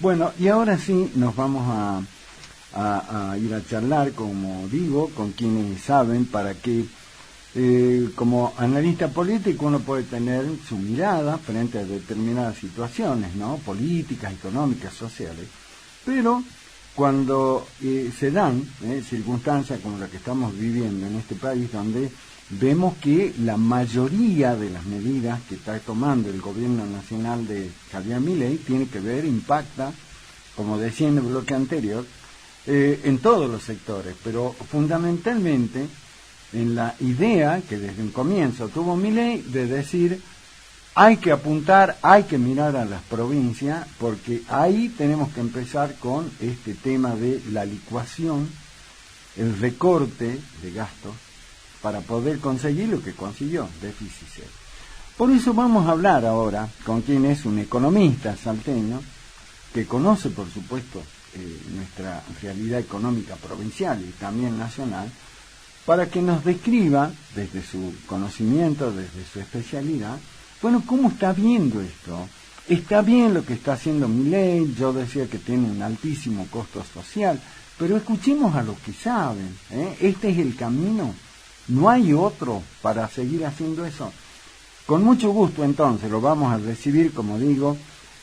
Bueno, y ahora sí nos vamos a ir a charlar, como digo, con quienes saben para que, como analista político, uno puede tener su mirada frente a determinadas situaciones, ¿no? Políticas, económicas, sociales. Pero cuando se dan circunstancias como la que estamos viviendo en este país, donde vemos que la mayoría de las medidas que está tomando el gobierno nacional de Javier Milei tiene que ver, impacta, como decía en el bloque anterior, en todos los sectores, pero fundamentalmente en la idea que desde un comienzo tuvo Milei de decir: hay que apuntar, hay que mirar a las provincias, porque ahí tenemos que empezar con este tema de la licuación, el recorte de gastos, para poder conseguir lo que consiguió, déficit cero. Por eso vamos a hablar ahora con quien es un economista salteño, que conoce, por supuesto, nuestra realidad económica provincial y también nacional, para que nos describa, desde su conocimiento, desde su especialidad, bueno, ¿cómo está viendo esto? ¿Está bien lo que está haciendo Milei? Yo decía que tiene un altísimo costo social, pero escuchemos a los que saben, ¿eh? Este es el camino, no hay otro para seguir haciendo eso. Con mucho gusto, entonces, lo vamos a recibir, como digo,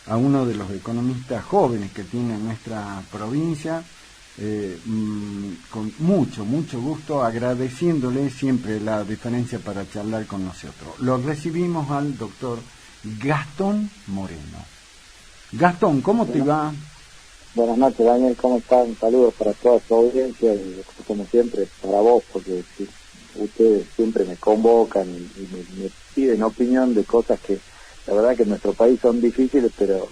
a uno de los economistas jóvenes que tiene nuestra provincia, con mucho gusto, agradeciéndole siempre la deferencia para charlar con nosotros. Lo recibimos al doctor Gastón Moreno. Gastón, ¿cómo te va? Buenas noches, Daniel, ¿cómo están? Saludos para toda su audiencia y, como siempre, para vos, porque ustedes siempre me convocan y me piden opinión de cosas que la verdad que en nuestro país son difíciles, pero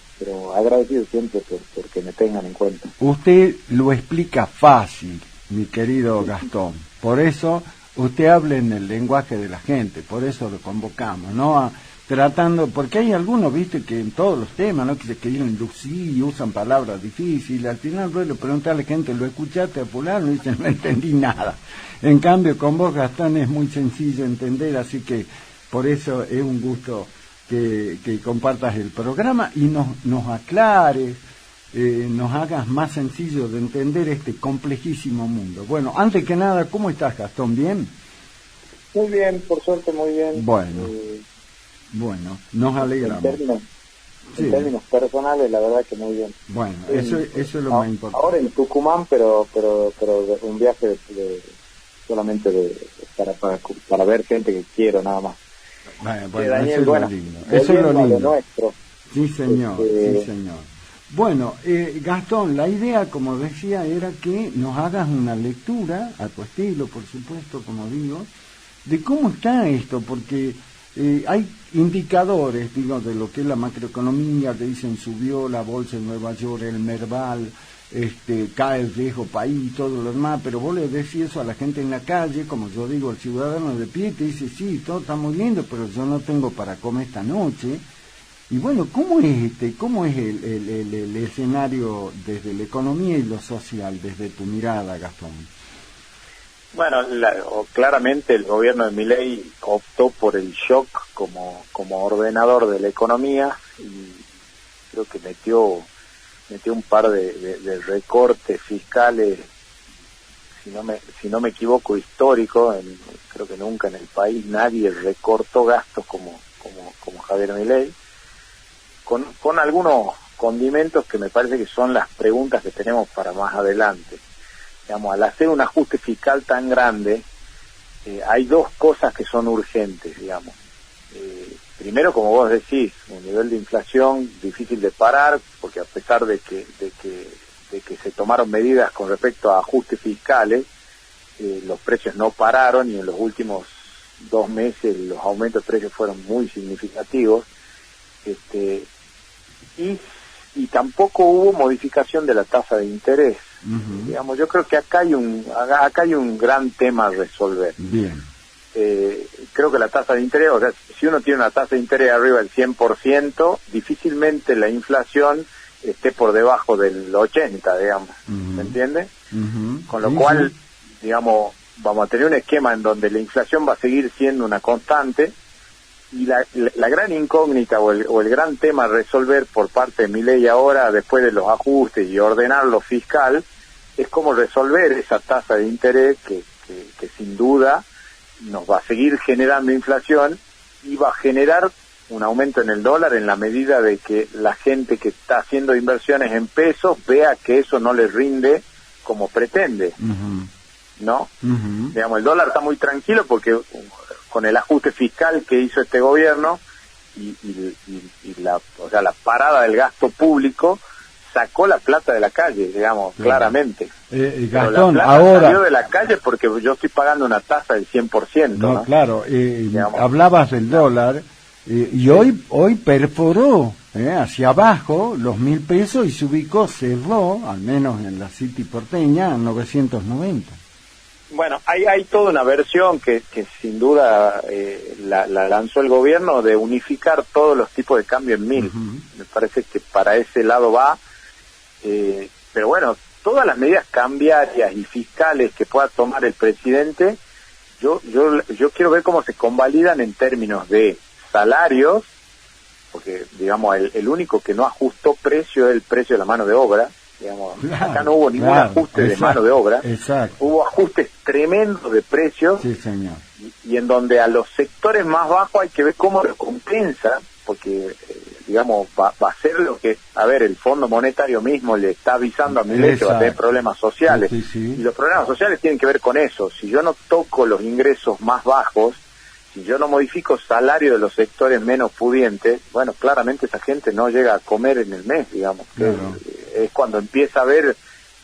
agradecido siempre porque me tengan en cuenta. Usted lo explica fácil, mi querido Gastón, por eso usted habla en el lenguaje de la gente, por eso lo convocamos, ¿no? Tratando, porque hay algunos, viste, que en todos los temas, ¿no? Que se quieren lucir y usan palabras difíciles, al final le pregunta a la gente: ¿lo escuchaste a fulano? Y dice: no entendí nada. En cambio, con vos, Gastón, es muy sencillo entender, así que por eso es un gusto que compartas el programa y nos aclares, nos hagas más sencillo de entender este complejísimo mundo. Bueno, antes que nada, ¿cómo estás, Gastón? ¿Bien? Muy bien, por suerte, muy bien. Bueno, nos alegramos. En términos personales, la verdad que muy bien. Bueno, eso es lo más importante. Ahora en Tucumán, pero un viaje para ver gente que quiero, nada más. Bueno, Daniel, eso es lo lindo. Eso es lo lindo. Nuestro. Sí, señor, sí, señor. Bueno, Gastón, la idea, como decía, era que nos hagas una lectura, a tu estilo, por supuesto, como digo, de cómo está esto, porque hay indicadores, digo, de lo que es la macroeconomía, que dicen subió la bolsa de Nueva York, el Merval, cae el viejo país y todo lo demás, pero vos le decís eso a la gente en la calle, como yo digo, el ciudadano de pie te dice: sí, todo está muy lindo, pero yo no tengo para comer esta noche. Y bueno, ¿cómo es el escenario desde la economía y lo social, desde tu mirada, Gastón? Bueno, claramente el gobierno de Milei optó por el shock como ordenador de la economía y creo que metió un par de recortes fiscales, si no me equivoco, histórico. Creo que nunca en el país nadie recortó gastos como Javier Milei, con algunos condimentos que me parece que son las preguntas que tenemos para más adelante. Digamos, al hacer un ajuste fiscal tan grande, hay dos cosas que son urgentes, digamos. Primero, como vos decís, un nivel de inflación difícil de parar, porque a pesar de que se tomaron medidas con respecto a ajustes fiscales, los precios no pararon y en los últimos 2 meses los aumentos de precios fueron muy significativos, y tampoco hubo modificación de la tasa de interés. Uh-huh. Digamos, yo creo que acá hay un gran tema a resolver. Bien. Creo que la tasa de interés, o sea, si uno tiene una tasa de interés arriba del 100%, difícilmente la inflación esté por debajo del 80%, digamos. Uh-huh. ¿Me entiende? Uh-huh. Con lo cual, digamos, vamos a tener un esquema en donde la inflación va a seguir siendo una constante, Y la gran incógnita o el gran tema a resolver por parte de Milei ahora, después de los ajustes y ordenar lo fiscal, es cómo resolver esa tasa de interés que sin duda nos va a seguir generando inflación y va a generar un aumento en el dólar en la medida de que la gente que está haciendo inversiones en pesos vea que eso no le rinde como pretende, ¿no? Digamos, el dólar está muy tranquilo porque con el ajuste fiscal que hizo este gobierno y la parada del gasto público sacó la plata de la calle, digamos, claramente. Gastón, la plata ahora salió de la calle porque yo estoy pagando una tasa del 100%, ¿no? Claro, hablabas del dólar y hoy perforó hacia abajo los 1.000 pesos y se ubicó, cerró, al menos en la City porteña, en 990. Bueno, hay toda una versión que sin duda la lanzó el gobierno de unificar todos los tipos de cambio en 1.000. Me parece que para ese lado va, pero bueno, todas las medidas cambiarias y fiscales que pueda tomar el presidente, yo quiero ver cómo se convalidan en términos de salarios, porque digamos el único que no ajustó precio es el precio de la mano de obra. Digamos, acá no hubo ningún ajuste de mano de obra, hubo ajustes tremendos de precios, sí, señor. Y en donde a los sectores más bajos hay que ver cómo lo compensa, porque digamos va a ser lo que, a ver, el Fondo Monetario mismo le está avisando a Milei que va a tener problemas sociales, y los problemas sociales tienen que ver con eso. Si yo no toco los ingresos más bajos, si yo no modifico salario de los sectores menos pudientes, bueno, claramente esa gente no llega a comer en el mes, digamos. Claro. Es cuando empieza a haber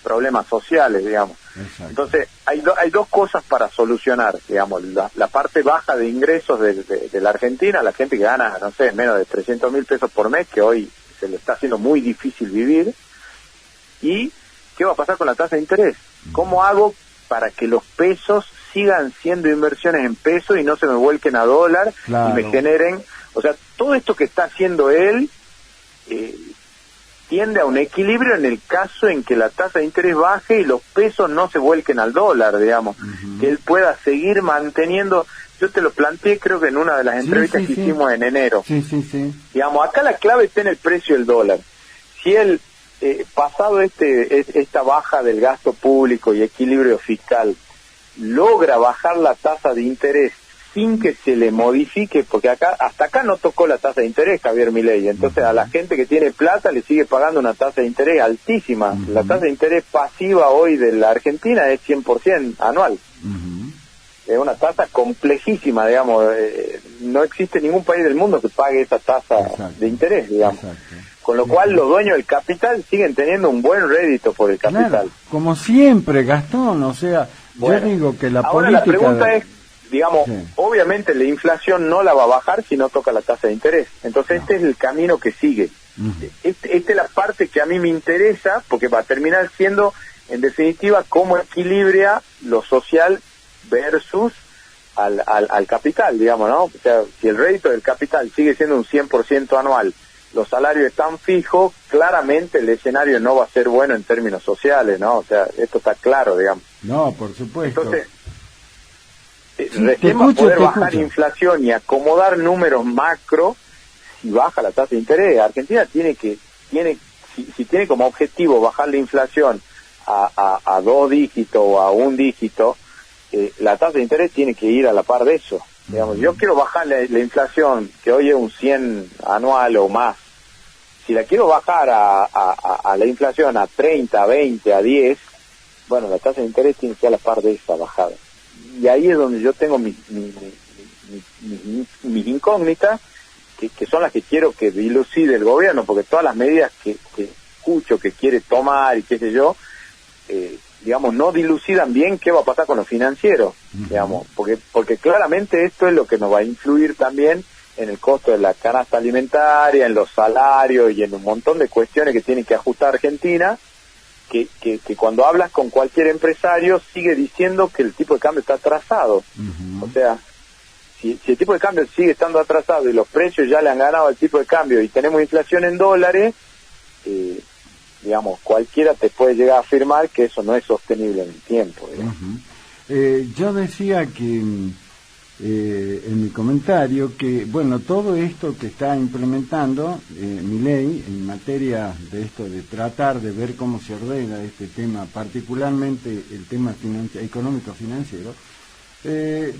problemas sociales, digamos. Exacto. Entonces, hay dos cosas para solucionar, digamos, la parte baja de ingresos de la Argentina, la gente que gana, no sé, menos de 300.000 pesos por mes, que hoy se le está haciendo muy difícil vivir, y ¿qué va a pasar con la tasa de interés? ¿Cómo hago para que los pesos sigan siendo inversiones en pesos y no se me vuelquen a dólar, claro, y me generen, o sea, todo esto que está haciendo él tiende a un equilibrio en el caso en que la tasa de interés baje y los pesos no se vuelquen al dólar, digamos, que él pueda seguir manteniendo. Yo te lo planteé creo que en una de las entrevistas que hicimos en enero. Digamos, acá la clave está en el precio del dólar. Si él, pasado esta baja del gasto público y equilibrio fiscal, logra bajar la tasa de interés sin que se le modifique, porque hasta acá no tocó la tasa de interés Javier Milei, entonces a la gente que tiene plata le sigue pagando una tasa de interés altísima. La tasa de interés pasiva hoy de la Argentina es 100% anual. Es una tasa complejísima, digamos, no existe ningún país del mundo que pague esa tasa de interés, digamos. Con lo cual los dueños del capital siguen teniendo un buen rédito por el capital. Claro, como siempre, Gastón, o sea, bueno, yo digo que la ahora política... la pregunta es, digamos, obviamente la inflación no la va a bajar si no toca la tasa de interés. Entonces este es el camino que sigue. Esta es la parte que a mí me interesa, porque va a terminar siendo, en definitiva, cómo equilibra lo social versus al capital, digamos, ¿no? O sea, si el rédito del capital sigue siendo un 100% anual, los salarios están fijos, claramente el escenario no va a ser bueno en términos sociales, ¿no? O sea, esto está claro, digamos. No, por supuesto. Entonces, recién va a poder bajar inflación y acomodar números macro si baja la tasa de interés. Argentina si tiene como objetivo bajar la inflación a 2 dígitos o a 1 dígito, la tasa de interés tiene que ir a la par de eso. Digamos, yo quiero bajar la inflación, que hoy es un 100 anual o más. Si la quiero bajar a la inflación a 30, a 20, a 10, bueno, la tasa de interés tiene que ir a la par de esa bajada. Y ahí es donde yo tengo mis incógnitas, que son las que quiero que dilucide el gobierno, porque todas las medidas que escucho que quiere tomar y qué sé yo, digamos, no dilucidan bien qué va a pasar con los financieros, digamos, porque claramente esto es lo que nos va a influir también en el costo de la canasta alimentaria, en los salarios y en un montón de cuestiones que tiene que ajustar Argentina, que cuando hablas con cualquier empresario sigue diciendo que el tipo de cambio está atrasado. O sea, si el tipo de cambio sigue estando atrasado y los precios ya le han ganado al tipo de cambio y tenemos inflación en dólares, digamos, cualquiera te puede llegar a afirmar que eso no es sostenible en el tiempo. Yo decía que en mi comentario que, bueno, todo esto que está implementando Milei en materia de esto de tratar de ver cómo se ordena este tema, particularmente el tema económico-financiero,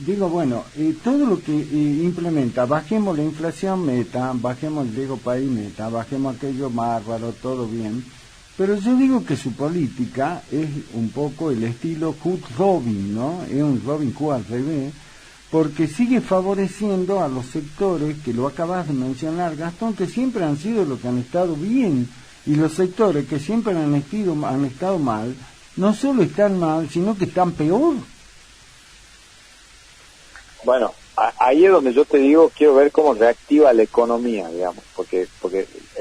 digo, bueno, todo lo que implementa, bajemos la inflación meta, bajemos el riesgo país meta, bajemos aquello bárbaro, todo bien, pero yo digo que su política es un poco el estilo Hood Robin, ¿no? Es un Robin Hood al revés, porque sigue favoreciendo a los sectores que lo acabas de mencionar, Gastón, que siempre han sido los que han estado bien, y los sectores que siempre han estado mal, no solo están mal, sino que están peor. Bueno, ahí es donde yo te digo, quiero ver cómo reactiva la economía, digamos, porque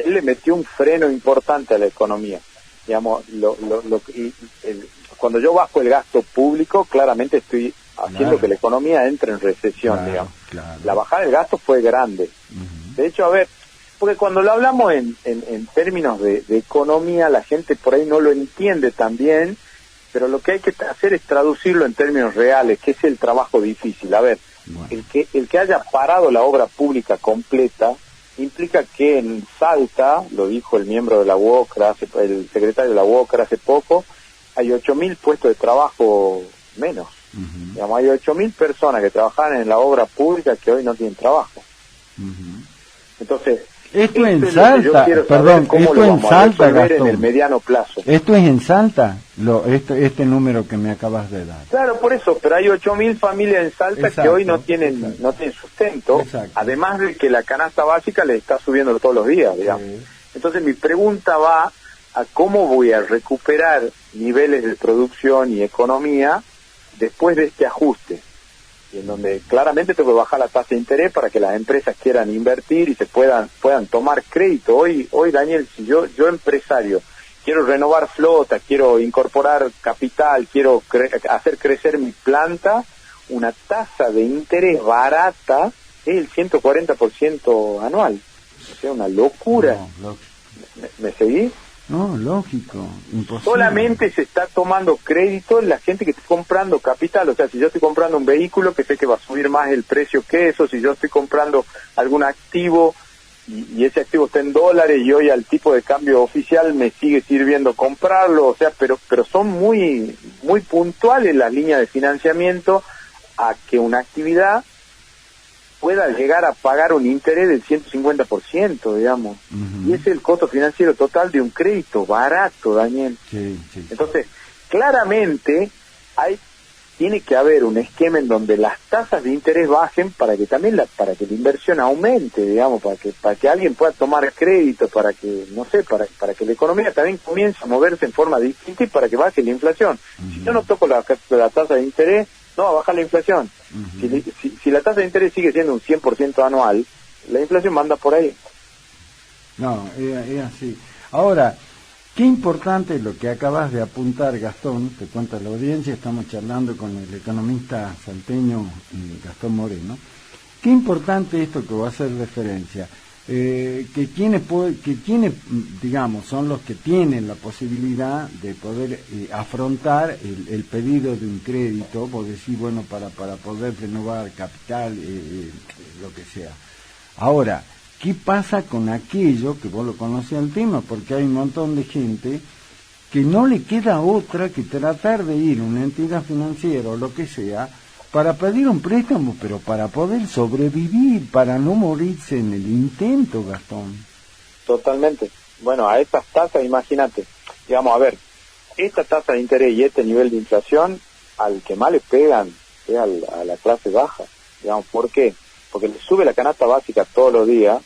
él le metió un freno importante a la economía, digamos, cuando yo bajo el gasto público, claramente estoy haciendo que la economía entre en recesión, digamos. Claro. La bajada del gasto fue grande. De hecho, a ver, porque cuando lo hablamos en términos de economía, la gente por ahí no lo entiende tan bien, pero lo que hay que hacer es traducirlo en términos reales, que es el trabajo difícil. A ver, el que haya parado la obra pública completa implica que en Salta, lo dijo el miembro de la UOCRA, el secretario de la UOCRA hace poco, hay 8.000 puestos de trabajo menos. Digamos, hay 8.000 personas que trabajan en la obra pública que hoy no tienen trabajo. Entonces, esto es en Salta, perdón, esto es en Salta, Gastón. En el mediano plazo. Esto es en Salta, este número que me acabas de dar. Claro, por eso, pero hay 8.000 familias en Salta que hoy no tienen sustento, además de que la canasta básica les está subiendo todos los días, digamos. Entonces mi pregunta va a cómo voy a recuperar niveles de producción y economía después de este ajuste, y en donde claramente tengo que bajar la tasa de interés para que las empresas quieran invertir y se puedan tomar crédito. Hoy Daniel, si yo empresario quiero renovar flota, quiero incorporar capital, quiero hacer crecer mi planta, una tasa de interés barata es el 140% anual. O sea, una locura. No, ¿Me seguís? No, lógico, imposible. Solamente se está tomando crédito la gente que está comprando capital. O sea, si yo estoy comprando un vehículo, que sé que va a subir más el precio que eso. Si yo estoy comprando algún activo y ese activo está en dólares y hoy al tipo de cambio oficial me sigue sirviendo comprarlo. O sea, pero son muy puntuales las líneas de financiamiento a que una actividad pueda llegar a pagar un interés del 150%, digamos. Y ese es el costo financiero total de un crédito barato, Daniel. Sí. Entonces, claramente tiene que haber un esquema en donde las tasas de interés bajen para que también para que la inversión aumente, digamos, para que alguien pueda tomar crédito, para que la economía también comience a moverse en forma distinta y para que baje la inflación. Si yo no toco la tasa de interés, no va a bajar la inflación. Si la tasa de interés sigue siendo un 100% anual, la inflación manda por ahí. No, es así. Ahora, qué importante lo que acabas de apuntar, Gastón, te cuenta la audiencia, estamos charlando con el economista salteño Gastón Moreno. Qué importante esto que va a hacer referencia. Que quienes digamos son los que tienen la posibilidad de poder afrontar el pedido de un crédito, por decir, bueno, para poder renovar capital, lo que sea. Ahora, ¿qué pasa con aquello que vos lo conocés el tema? Porque hay un montón de gente que no le queda otra que tratar de ir a una entidad financiera o lo que sea para pedir un préstamo, pero para poder sobrevivir, para no morirse en el intento, Gastón. Totalmente. Bueno, a estas tasas, imagínate, digamos, a ver, esta tasa de interés y este nivel de inflación, al que más le pegan es a la clase baja, digamos. ¿Por qué? Porque le sube la canasta básica todos los días,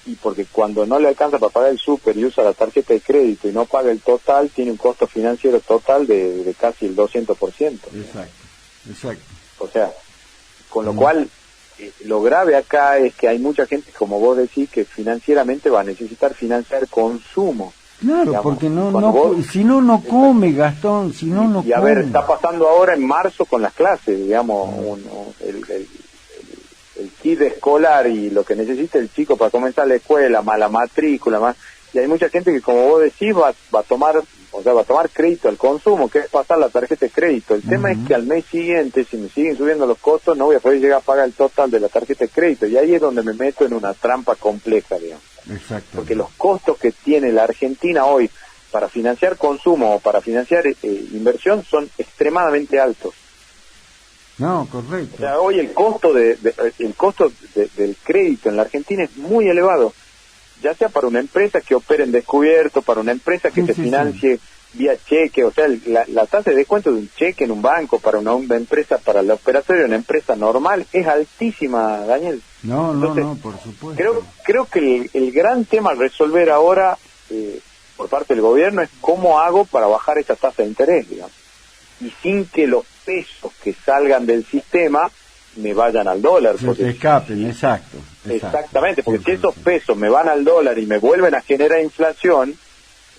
y porque cuando no le alcanza para pagar el súper y usa la tarjeta de crédito y no paga el total, tiene un costo financiero total de casi el 200%. Exacto. O sea, con lo cual, lo grave acá es que hay mucha gente, como vos decís, que financieramente va a necesitar financiar consumo. Claro, digamos, porque si no come, Gastón, si no come. Y a ver, está pasando ahora en marzo con las clases, digamos, el kit escolar y lo que necesita el chico para comenzar la escuela, más la matrícula, más, y hay mucha gente que, como vos decís, va a tomar o sea, va a tomar crédito al consumo, que es pasar la tarjeta de crédito. El tema es que al mes siguiente, si me siguen subiendo los costos, no voy a poder llegar a pagar el total de la tarjeta de crédito, y ahí es donde me meto en una trampa compleja, digamos. Exacto. Porque los costos que tiene la Argentina hoy para financiar consumo o para financiar inversión son extremadamente altos. No, correcto. O sea, hoy el costo del crédito en la Argentina es muy elevado, ya sea para una empresa que opere en descubierto, para una empresa que se financie vía cheque, o sea, la tasa de descuento de un cheque en un banco para una empresa, para el operatorio de una empresa normal, es altísima, Daniel. Entonces, por supuesto. Creo que el gran tema a resolver ahora por parte del gobierno es cómo hago para bajar esa tasa de interés, digamos, y sin que los pesos que salgan del sistema me vayan al dólar. Se escapen, exacto. Exactamente, porque si esos pesos me van al dólar y me vuelven a generar inflación,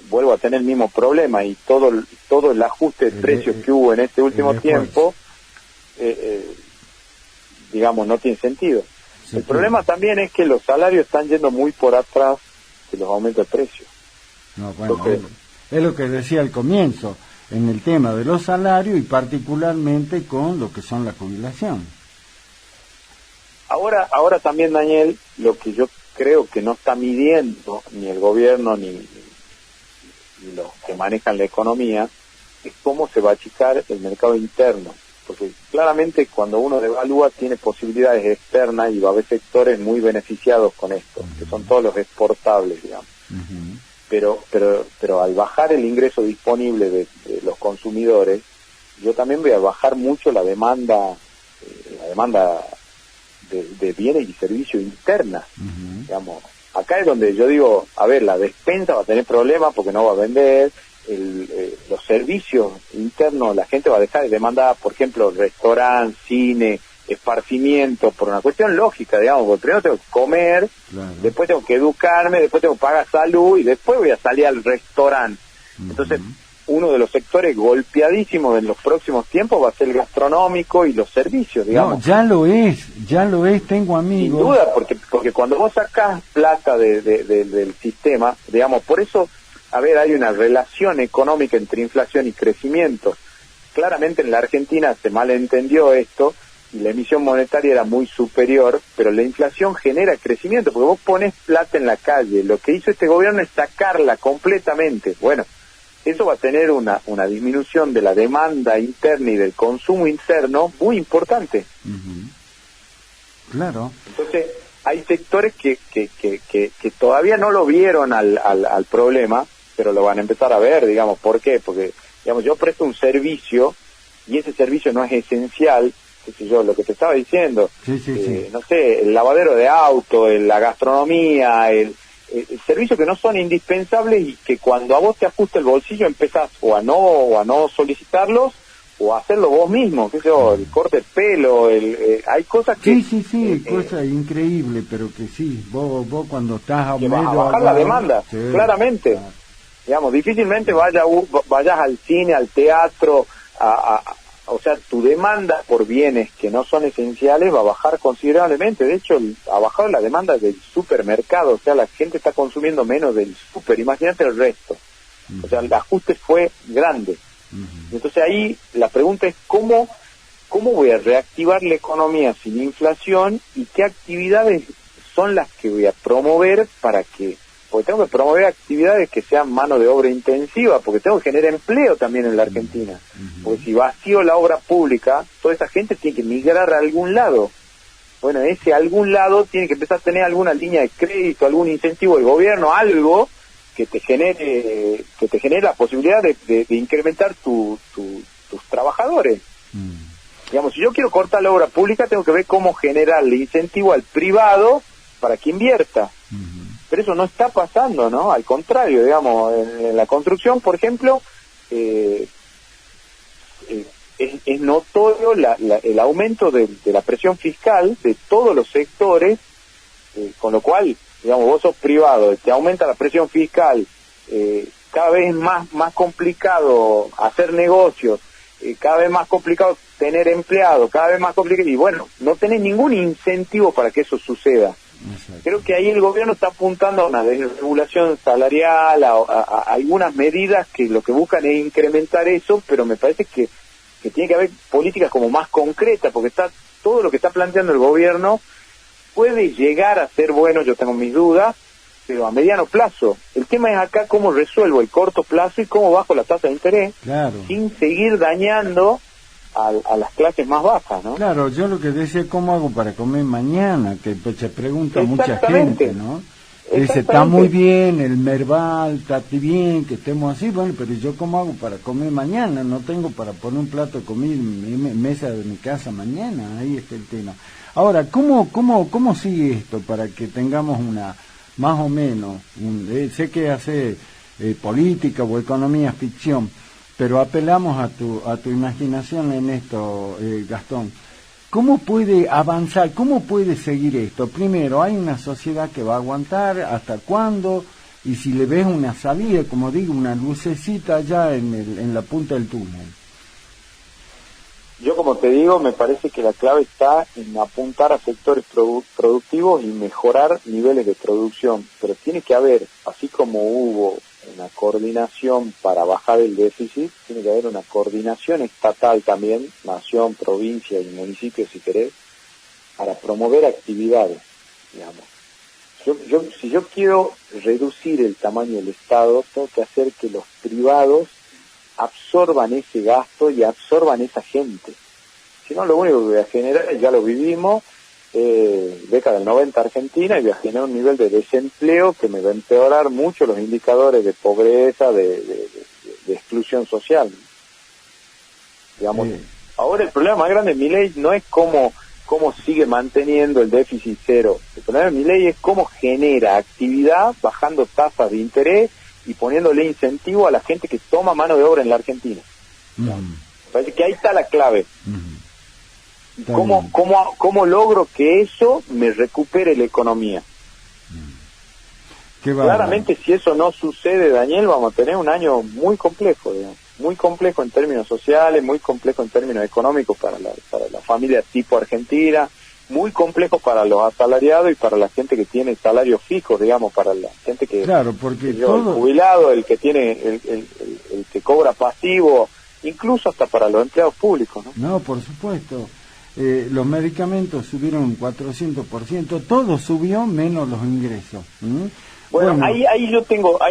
vuelvo a tener el mismo problema, y todo el ajuste de precios que hubo en este último tiempo, digamos, no tiene sentido. El problema también es que los salarios están yendo muy por atrás de los aumentos de precios. No, bueno, es lo que decía al comienzo, en el tema de los salarios y particularmente con lo que son la jubilación. Ahora también, Daniel, lo que yo creo que no está midiendo ni el gobierno ni los que manejan la economía es cómo se va a achicar el mercado interno, porque claramente cuando uno devalúa tiene posibilidades externas y va a haber sectores muy beneficiados con esto, que son todos los exportables, digamos. Pero al bajar el ingreso disponible de los consumidores, yo también voy a bajar mucho la demanda de bienes y servicios internas, digamos. Acá es donde yo digo, a ver, la despensa va a tener problemas porque no va a vender, los servicios internos, la gente va a dejar de demandar, por ejemplo, restaurante, cine, esparcimiento, por una cuestión lógica, digamos, porque primero tengo que comer, después tengo que educarme, después tengo que pagar salud y después voy a salir al restaurante. Entonces, uno de los sectores golpeadísimos en los próximos tiempos va a ser el gastronómico y los servicios, digamos. No, ya lo es, tengo amigos. Sin duda, porque cuando vos sacás plata del sistema, digamos, por eso, a ver, hay una relación económica entre inflación y crecimiento. Claramente en la Argentina se malentendió esto y la emisión monetaria era muy superior, pero la inflación genera crecimiento, porque vos pones plata en la calle. Lo que hizo este gobierno es sacarla completamente. Bueno, eso va a tener una disminución de la demanda interna y del consumo interno muy importante. Claro. Entonces, hay sectores que todavía no lo vieron al problema, pero lo van a empezar a ver, digamos. ¿Por qué? Porque, digamos, yo presto un servicio y ese servicio no es esencial, qué sé yo, lo que te estaba diciendo. No sé, el lavadero de auto, la gastronomía, el servicios que no son indispensables y que cuando a vos te ajusta el bolsillo empezás o a no solicitarlos o a hacerlo vos mismo, qué sé yo, el corte de pelo, hay cosas que... cosas increíbles, pero que sí, vos cuando estás a vas a bajar la demanda, claramente. Digamos, difícilmente vayas al cine, al teatro, o sea, tu demanda por bienes que no son esenciales va a bajar considerablemente. De hecho, ha bajado la demanda del supermercado, o sea, la gente está consumiendo menos del super, imagínate el resto. O sea, el ajuste fue grande. Entonces ahí la pregunta es ¿cómo voy a reactivar la economía sin inflación y qué actividades son las que voy a promover porque tengo que promover actividades que sean mano de obra intensiva, porque tengo que generar empleo también en la Argentina. Porque si vacío la obra pública, toda esa gente tiene que migrar a algún lado. Bueno, ese algún lado tiene que empezar a tener alguna línea de crédito, algún incentivo del gobierno, algo que te genere la posibilidad de incrementar tus trabajadores. Digamos, si yo quiero cortar la obra pública, tengo que ver cómo generarle incentivo al privado para que invierta. Pero eso no está pasando, ¿no? Al contrario, digamos, en la construcción, por ejemplo, es notorio el aumento de la presión fiscal de todos los sectores, con lo cual, digamos, vos sos privado, te aumenta la presión fiscal, cada vez es más complicado hacer negocios, cada vez más complicado tener empleados, cada vez más complicado, y bueno, no tenés ningún incentivo para que eso suceda. Exacto. Creo que ahí el gobierno está apuntando a una desregulación salarial, a algunas medidas que lo que buscan es incrementar eso, pero me parece que tiene que haber políticas como más concretas, porque está todo lo que está planteando el gobierno puede llegar a ser bueno, yo tengo mis dudas, pero a mediano plazo. El tema es acá cómo resuelvo el corto plazo y cómo bajo la tasa de interés, Claro. sin seguir dañando a las clases más bajas, ¿no? Claro, yo lo que decía, ¿cómo hago para comer mañana? Que pues, se pregunta mucha Exactamente. gente, ¿no? Dice, está Exactamente. muy bien, el Merval, está bien, que estemos así, bueno, pero ¿yo cómo hago para comer mañana? No tengo para poner un plato de comida en mi mesa de mi casa mañana, ahí está el tema. Ahora, ¿cómo sigue esto para que tengamos una, más o menos, sé que hace política o economía ficción, pero apelamos a tu imaginación en esto, Gastón. ¿Cómo puede avanzar? ¿Cómo puede seguir esto? Primero, ¿hay una sociedad que va a aguantar? ¿Hasta cuándo? Y si le ves una salida, como digo, una lucecita allá en la punta del túnel. Yo, como te digo, me parece que la clave está en apuntar a sectores productivos y mejorar niveles de producción, pero tiene que haber, así como hubo una coordinación para bajar el déficit, tiene que haber una coordinación estatal también, nación, provincia y municipio, si querés, para promover actividades, digamos. Si yo quiero reducir el tamaño del Estado, tengo que hacer que los privados absorban ese gasto y absorban esa gente. Si no, lo único que voy a generar, ya lo vivimos, década del 90 Argentina, y voy a generar un nivel de desempleo que me va a empeorar mucho los indicadores de pobreza, de exclusión social. Digamos, ahora el problema más grande de Milei no es cómo sigue manteniendo el déficit cero. El problema de Milei es cómo genera actividad bajando tasas de interés y poniéndole incentivo a la gente que toma mano de obra en la Argentina. Parece que ahí está la clave. ¿Cómo logro que eso me recupere la economía? Claramente, si eso no sucede, Daniel, vamos a tener un año muy complejo, digamos. Muy complejo en términos sociales, muy complejo en términos económicos para la familia tipo argentina, muy complejo para los asalariados y para la gente que tiene salarios fijos, digamos, para la gente que... Claro, porque el jubilado, el que tiene, el que cobra pasivo, incluso hasta para los empleados públicos, ¿no? No, por supuesto. Los medicamentos subieron un 400%, todo subió menos los ingresos. Bueno, ahí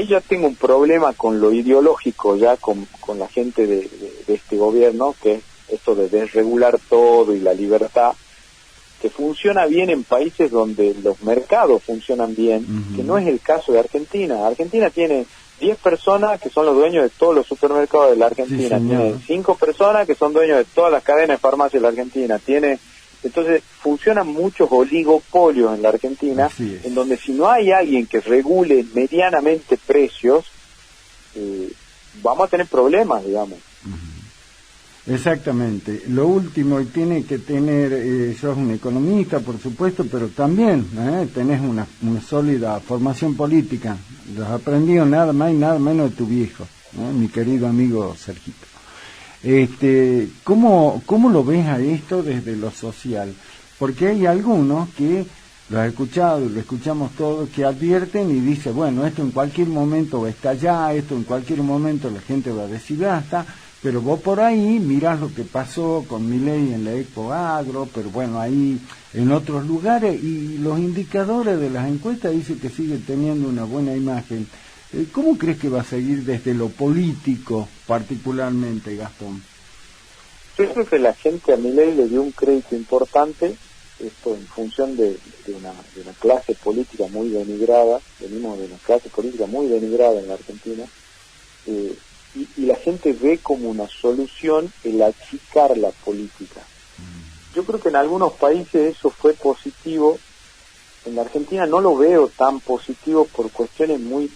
ya tengo un problema con lo ideológico, ya con la gente de este gobierno, que es esto de desregular todo y la libertad, que funciona bien en países donde los mercados funcionan bien, que no es el caso de Argentina. Argentina tiene 10 personas que son los dueños de todos los supermercados de la Argentina, sí, tiene 5 personas que son dueños de todas las cadenas de farmacia de la Argentina, entonces funcionan muchos oligopolios en la Argentina, en donde si no hay alguien que regule medianamente precios, vamos a tener problemas, digamos. Exactamente. Lo último, y tiene que tener, sos un economista, por supuesto, pero también tenés una sólida formación política. Lo has aprendido nada más y nada menos de tu viejo, mi querido amigo Sergito. ¿Cómo lo ves a esto desde lo social? Porque hay algunos que lo has escuchado, lo escuchamos todos, que advierten y dicen, bueno, esto en cualquier momento va a estallar, esto en cualquier momento la gente va a decir basta, pero vos por ahí mirás lo que pasó con Milei en la Expo Agro, pero bueno, ahí en otros lugares, y los indicadores de las encuestas dicen que sigue teniendo una buena imagen. ¿Cómo crees que va a seguir desde lo político, particularmente, Gastón? Yo creo que la gente a Milei le dio un crédito importante, esto en función de una clase política muy denigrada, venimos de una clase política muy denigrada en la Argentina, y la gente ve como una solución el achicar la política. Yo creo que en algunos países eso fue positivo. En la Argentina no lo veo tan positivo por cuestiones muy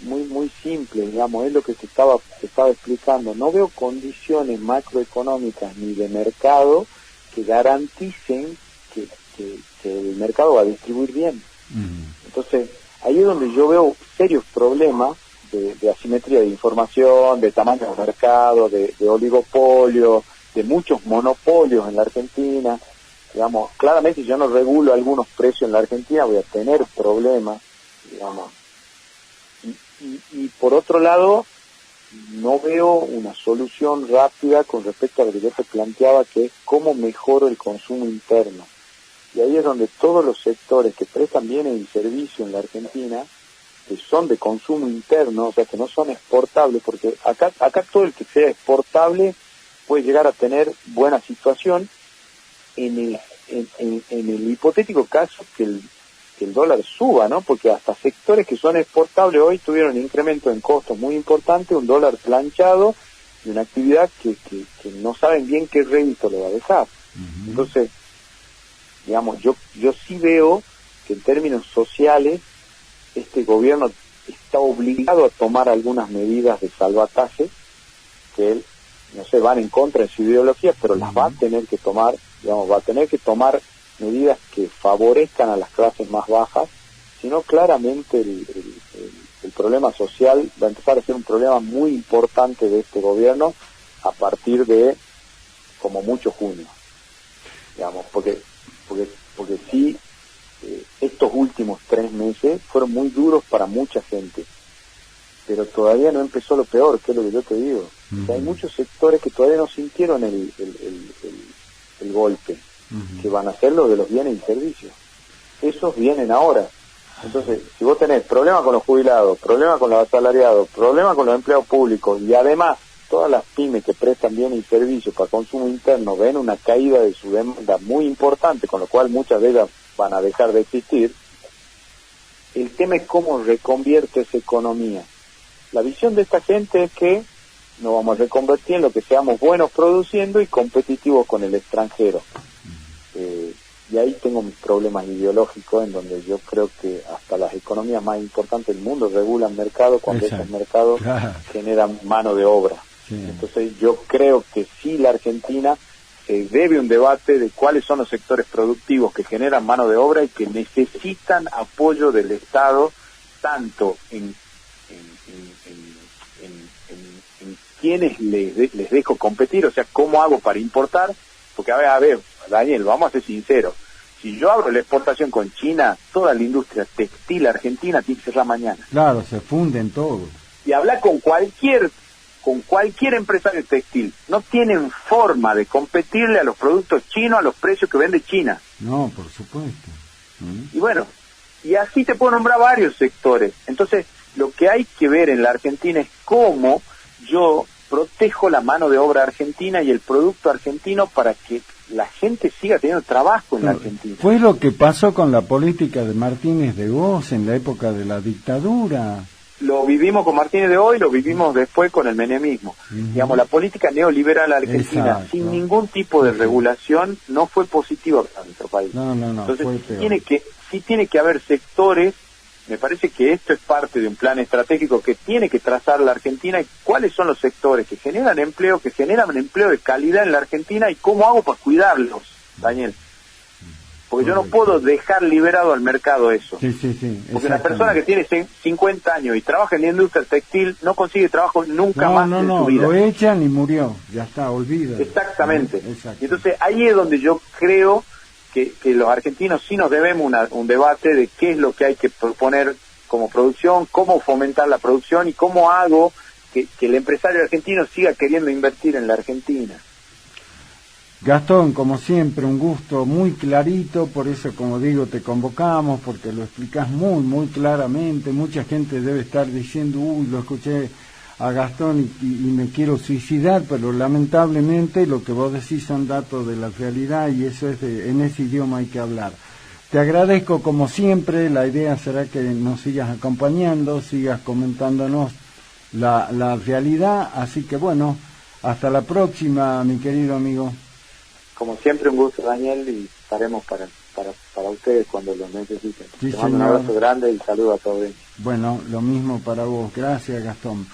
simples, digamos, es lo que se estaba explicando. No veo condiciones macroeconómicas ni de mercado que garanticen que el mercado va a distribuir bien. Entonces, ahí es donde yo veo serios problemas de asimetría de información, de tamaño de mercado, de oligopolio, de muchos monopolios en la Argentina. digamos, claramente si yo no regulo algunos precios en la Argentina voy a tener problemas, digamos. Y por otro lado, no veo una solución rápida con respecto a lo que yo te planteaba, que es cómo mejoro el consumo interno. Y ahí es donde todos los sectores que prestan bienes y servicios en la Argentina, que son de consumo interno, o sea, que no son exportables, porque acá todo el que sea exportable puede llegar a tener buena situación en el hipotético caso que el dólar suba, ¿no? Porque hasta sectores que son exportables hoy tuvieron un incremento en costos muy importante, un dólar planchado y una actividad que no saben bien qué rédito le va a dejar. Uh-huh. Entonces, digamos, yo sí veo que en términos sociales este gobierno está obligado a tomar algunas medidas de salvataje que él, no sé, van en contra de su ideología, pero las va a tener que tomar, digamos, va a tener que tomar medidas que favorezcan a las clases más bajas, sino claramente el problema social va a empezar a ser un problema muy importante de este gobierno a partir de como mucho junio, digamos, porque sí, estos últimos 3 meses fueron muy duros para mucha gente, pero todavía no empezó lo peor, que es lo que yo te digo. Uh-huh. O sea, hay muchos sectores que todavía no sintieron el golpe, uh-huh, que van a ser los de los bienes y servicios. Esos vienen ahora. Entonces, si vos tenés problemas con los jubilados, problemas con los asalariados, problemas con los empleados públicos, y además todas las pymes que prestan bienes y servicios para consumo interno ven una caída de su demanda muy importante, con lo cual muchas de ellas van a dejar de existir, el tema es cómo reconvierte esa economía. La visión de esta gente es que nos vamos a reconvertir en lo que seamos buenos produciendo y competitivos con el extranjero. Y ahí tengo mis problemas ideológicos, en donde yo creo que hasta las economías más importantes del mundo regulan mercados cuando esos mercados generan mano de obra. Sí. Entonces yo creo que sí, la Argentina se debe un debate de cuáles son los sectores productivos que generan mano de obra y que necesitan apoyo del Estado, tanto en quienes les dejo competir, o sea, cómo hago para importar, porque a ver, Daniel, vamos a ser sinceros, si yo abro la exportación con China, toda la industria textil argentina tiene que cerrar mañana. Claro, se funden todo. Y hablar con cualquier empresario textil, no tienen forma de competirle a los productos chinos a los precios que vende China. No, por supuesto. Y bueno, y así te puedo nombrar varios sectores. Entonces, lo que hay que ver en la Argentina es cómo yo protejo la mano de obra argentina y el producto argentino para que la gente siga teniendo trabajo en la Argentina. Fue lo que pasó con la política de Martínez de Hoz en la época de la dictadura. Lo vivimos con Martínez de Hoz y lo vivimos después con el menemismo. Uh-huh. Digamos, la política neoliberal argentina, exacto, sin ningún tipo de regulación, no fue positiva para nuestro país. No, entonces fue peor. Tiene que haber sectores. Me parece que esto es parte de un plan estratégico que tiene que trazar la Argentina, y cuáles son los sectores que generan empleo de calidad en la Argentina, y cómo hago para cuidarlos, Daniel. Porque yo no puedo dejar liberado al mercado eso. Sí, porque una persona que tiene 50 años y trabaja en la industria textil no consigue trabajo nunca más en su vida. Lo echan y murió, ya está, olvida. Exactamente. Y entonces ahí es donde yo creo que los argentinos sí nos debemos un debate de qué es lo que hay que proponer como producción, cómo fomentar la producción y cómo hago que el empresario argentino siga queriendo invertir en la Argentina. Gastón, como siempre, un gusto, muy clarito, por eso, como digo, te convocamos, porque lo explicás muy, muy claramente. Mucha gente debe estar diciendo, lo escuché a Gastón y me quiero suicidar, pero lamentablemente lo que vos decís son datos de la realidad, y eso es en ese idioma hay que hablar. Te agradezco como siempre, la idea será que nos sigas acompañando, sigas comentándonos la realidad, así que bueno, hasta la próxima, mi querido amigo. Como siempre, un gusto, Daniel, y estaremos para ustedes cuando los necesiten. Sí, te mando un abrazo grande y saludo a todos. Bueno, lo mismo para vos. Gracias, Gastón.